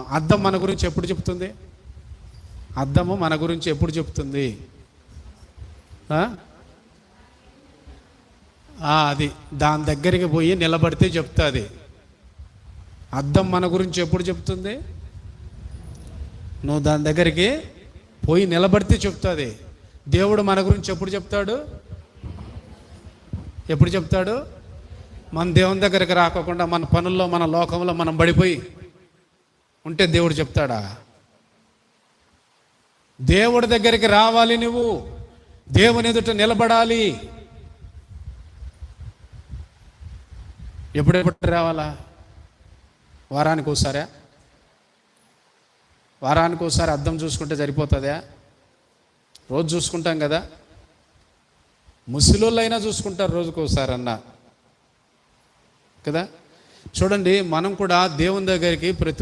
అద్దం మన గురించి ఎప్పుడు చెప్తుంది? అద్దము మన గురించి ఎప్పుడు చెప్తుంది? అది దాని దగ్గరికి పోయి నిలబడితే చెప్తుంది. అద్దం మన గురించి ఎప్పుడు చెప్తుంది? నువ్వు దాని దగ్గరికి పోయి నిలబడితే చెప్తుంది. దేవుడు మన గురించి ఎప్పుడు చెప్తాడు? ఎప్పుడు చెప్తాడు? మన దేవుని దగ్గరికి రాకోకుండా మన పనుల్లో మన లోకంలో మనం పడిపోయి ఉంటే దేవుడు చెప్తాడా? దేవుడి దగ్గరికి రావాలి, నువ్వు దేవుని ఎదుట నిలబడాలి. ఎప్పుడెప్పుడు రావాలా? వారానికి ఒకసారా? వారానికి ఒకసారి అద్దం చూసుకుంటే సరిపోతుందా? రోజు చూసుకుంటాం కదా. ముసలోళ్ళైనా చూసుకుంటారు రోజుకు ఒకసారి అన్నా కదా. చూడండి, మనం కూడా దేవుని దగ్గరికి ప్రతి